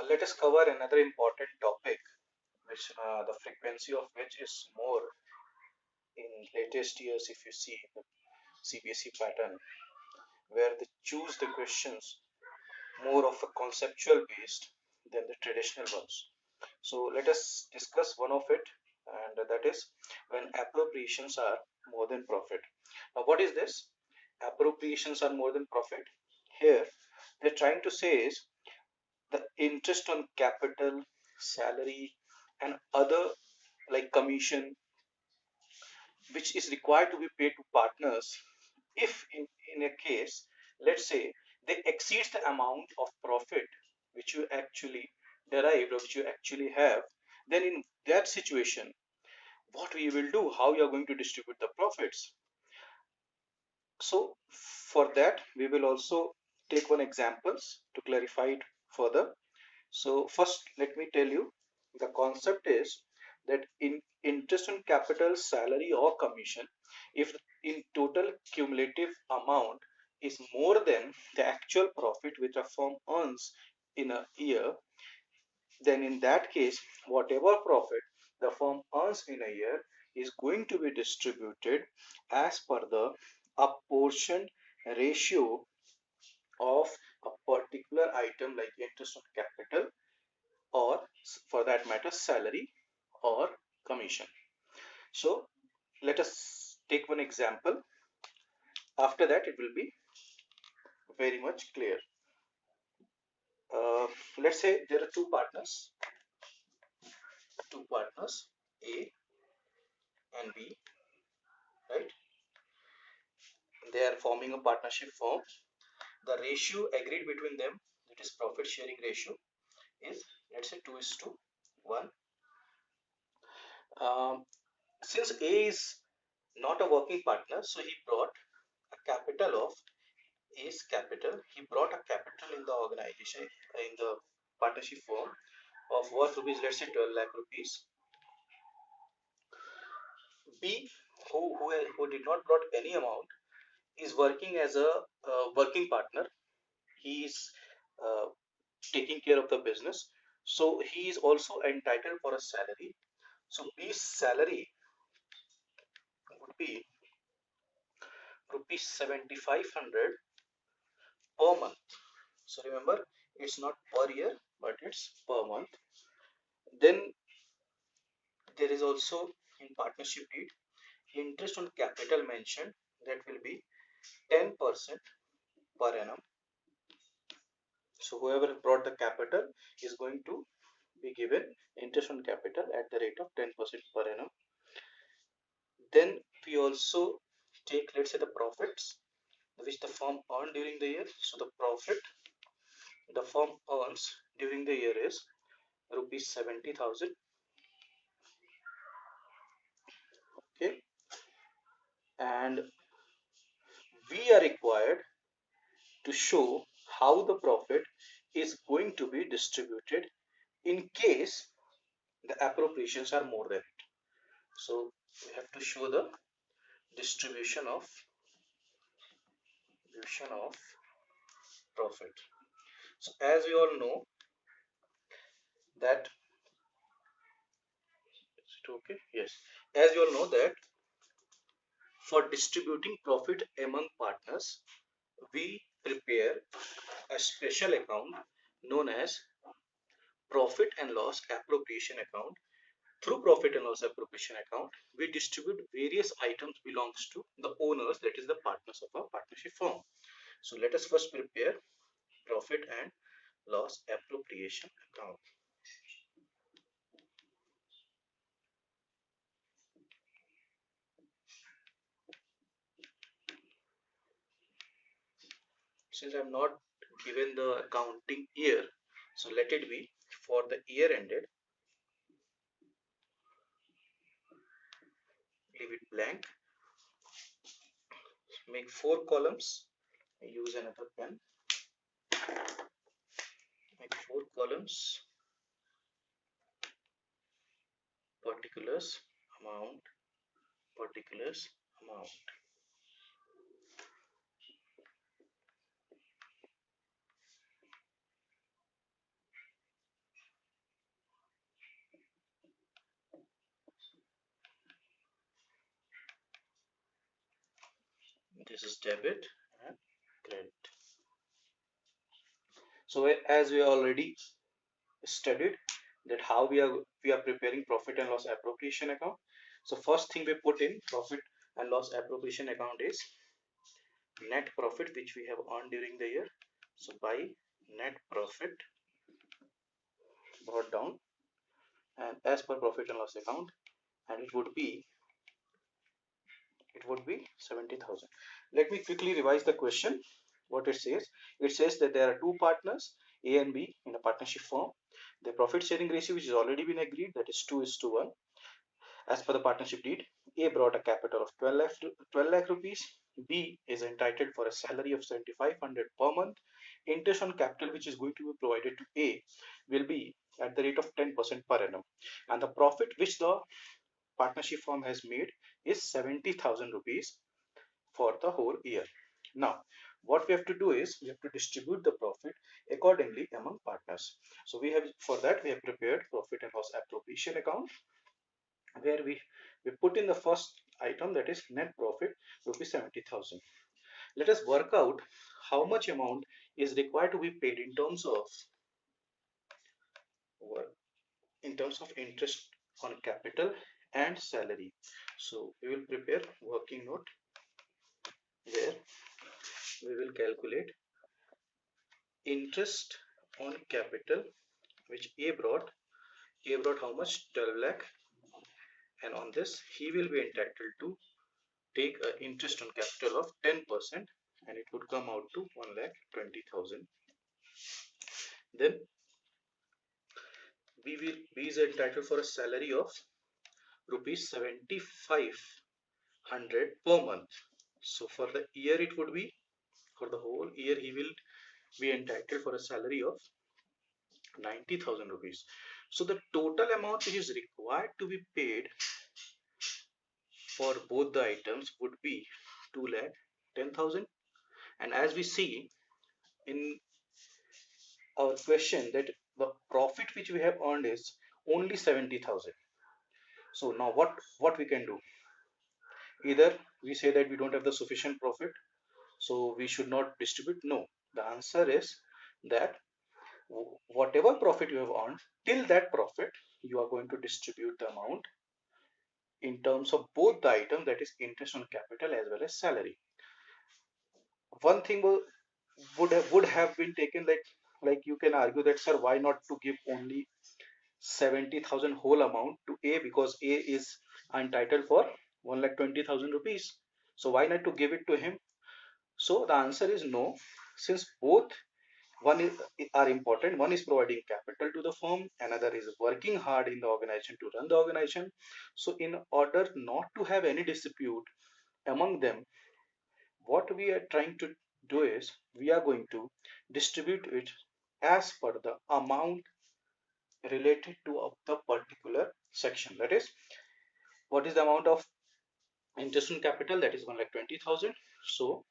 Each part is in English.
Let us cover another important topic, which the frequency of which is more in latest years. If you see the CBSE pattern, where they choose the questions more of a conceptual based than the traditional ones. So let us discuss one of it, and that is when appropriations are more than profit. Now, what is this? Appropriations are more than profit. Here, they're trying to say is the interest on capital, salary, and other like commission, which is required to be paid to partners, if in a case, let's say, they exceeds the amount of profit which you actually derived or which you actually have, then in that situation, what we will do, how you are going to distribute the profits. So for that, we will also take one examples to clarify it further. So first, let me tell you, the concept is that in interest on capital, salary or commission, if in total cumulative amount is more than the actual profit which a firm earns in a year, then in that case, whatever profit the firm earns in a year is going to be distributed as per the apportioned ratio of a particular item like interest on capital, or for that matter salary or commission. So let us take one example. After that it will be very much clear. uh, let's say there are two partners A and B, right? They are forming a partnership firm. The ratio agreed between them, that is profit sharing ratio, is, let's say, 2 is to 1. um, since A is not a working partner, so he brought a capital of A's capital. He brought a capital in the organization, in the partnership firm, of worth rupees, let's say 12 lakh rupees. B, who did not brought any amount, is working as a working partner. He is uh, taking care of the business, so he is also entitled for a salary. So B's salary would be rupees 7500 per month. So remember, it's not per year, but it's per month. Then there is also in partnership deed interest on capital mentioned, that will be 10% per annum. So whoever brought the capital is going to be given interest on capital at the rate of 10% per annum. Then we also take, let's say, the profits which the firm earned during the year. So the profit the firm earns during the year is rupees 70,000. Okay, and we are required to show how the profit is going to be distributed in case the appropriations are more than it. So we have to show the distribution of profit. So as we all know that, is it okay? Yes. As you all know that for distributing profit among partners, we prepare a special account known as profit and loss appropriation account. Through profit and loss appropriation account, we distribute various items belongs to the owners, that is the partners of our partnership firm. So let us first prepare profit and loss appropriation account. Since I'm not given the accounting year, so let it be for the year ended, leave it blank, make 4 columns, use another pen, make 4 columns, particulars, amount, particulars, amount. This is debit and credit. So as we already studied that how we are preparing profit and loss appropriation account. So first thing we put in profit and loss appropriation account is net profit which we have earned during the year. So by net profit brought down and as per profit and loss account, and it would be 70,000. Let me quickly revise the question. What it says, that there are two partners A and B in a partnership firm. The profit sharing ratio which has already been agreed, that is 2:1. As per the partnership deed, A brought a capital of 12 lakh rupees. B is entitled for a salary of 7,500 per month. Interest on capital which is going to be provided to A will be at the rate of 10% per annum. And the profit which the partnership firm has made is 70,000 rupees for the whole year. Now, what we have to do is we have to distribute the profit accordingly among partners. So for that we have prepared profit and loss appropriation account where we put in the first item, that is net profit rupees 70,000. Let us work out how much amount is required to be paid in terms of interest on capital and salary. So we will prepare working note where we will calculate interest on capital which A brought how much, 12 lakh, and on this he will be entitled to take an interest on capital of 10%, and it would come out to 1,20,000. Then B is entitled for a salary of rupees 7,500 per month. So for the year it would be, for the whole year he will be entitled for a salary of 90,000 rupees. So the total amount which is required to be paid for both the items would be 2,10,000. And as we see in our question that the profit which we have earned is only 70,000. So now what we can do? Either we say that we don't have the sufficient profit, so we should not distribute. No, the answer is that whatever profit you have earned, till that profit you are going to distribute the amount in terms of both the item, that is interest on capital as well as salary. One thing would have been taken, like you can argue that, sir, why not to give only 70,000 whole amount to A, because A is entitled for 1,20,000 rupees. So why not to give it to him? So the answer is no, since both one is, are important. One is providing capital to the firm, another is working hard in the organization to run the organization. So in order not to have any dispute among them, what we are trying to do is we are going to distribute it as per the amount related to the particular section. That is, what is the amount of interest on capital, that is 1,20,000. So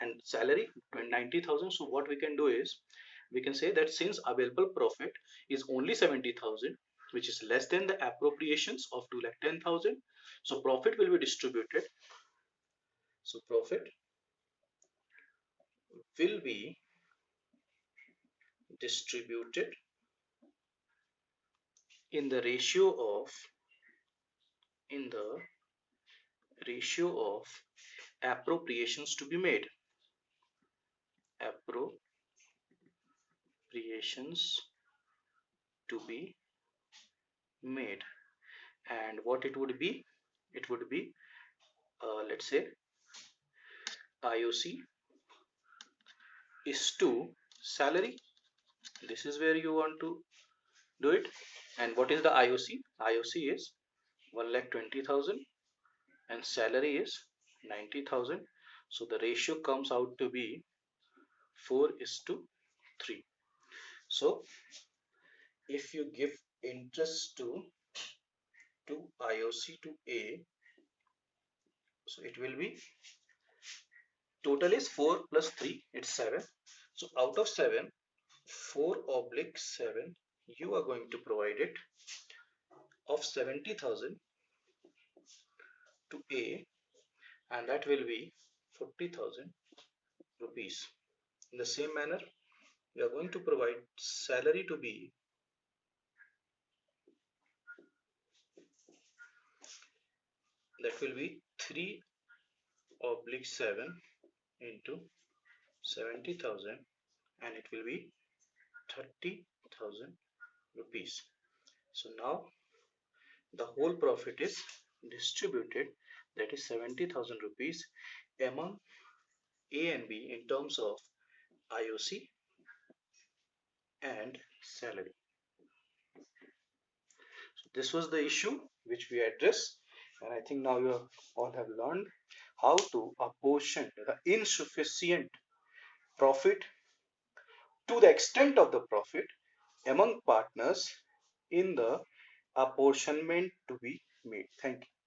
and salary 90,000. So what we can do is we can say that since available profit is only 70,000, which is less than the appropriations of 2,10,000, so profit will be distributed. So profit will be distributed in the ratio of appropriations to be made. Appropriations to be made. And what it would be? It would be, let's say, IOC is to salary. This is where you want to do it. And what is the IOC? IOC is 1,20,000 and salary is 90,000. So the ratio comes out to be 4:3. So if you give interest to IOC to A, so it will be, total is 4 plus 3, it's 7. So out of 7, 4/7, you are going to provide it of 70,000 to A, and that will be 40,000 rupees. In the same manner, we are going to provide salary to be that will be 3 oblique 7 into 70,000, and it will be 30,000 rupees. So now the whole profit is distributed, that is 70,000 rupees, among A and B in terms of IOC and salary. So this was the issue which we addressed, and I think now you all have learned how to apportion the insufficient profit to the extent of the profit among partners in the apportionment to be made. Thank you.